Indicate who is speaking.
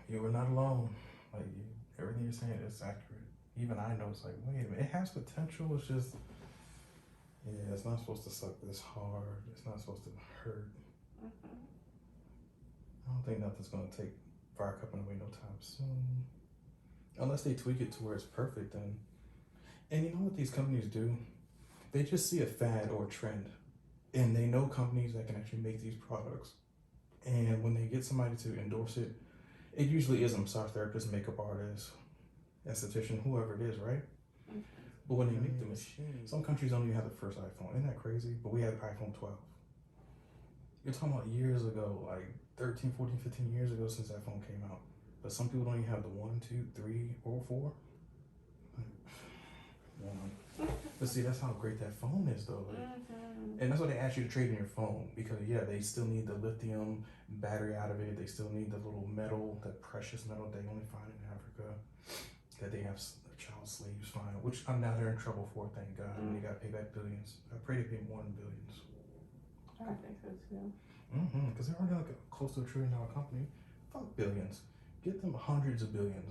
Speaker 1: You were not alone. Like everything you're saying is accurate. Even I know it's like, wait a minute, it has potential. It's just, yeah, it's not supposed to suck this hard. It's not supposed to hurt. I don't think nothing's gonna take fire cupping away no time soon, unless they tweak it to where it's perfect. And you know what these companies do? They just see a fad or a trend, and they know companies that can actually make these products. And when they get somebody to endorse it, it usually is a massage therapist, makeup artist, esthetician, whoever it is, right? But when they make the machine, some countries don't even have the first iPhone. Isn't that crazy? But we had iPhone 12. You're talking about years ago, like 13, 14, 15 years ago since that phone came out. But some people don't even have the 1, 2, 3, or 4. One. But see, that's how great that phone is, though. Like, and that's why they ask you to trade in your phone, because yeah, they still need the lithium battery out of it. They still need the little metal, that precious metal they only find in Africa, that they have child slaves find, which now they're in trouble for. Thank God. And they got to pay back billions. I pray they pay more than billions.
Speaker 2: I think so too.
Speaker 1: Because they're already like close to $1 trillion company. Fuck billions. Get them hundreds of billions.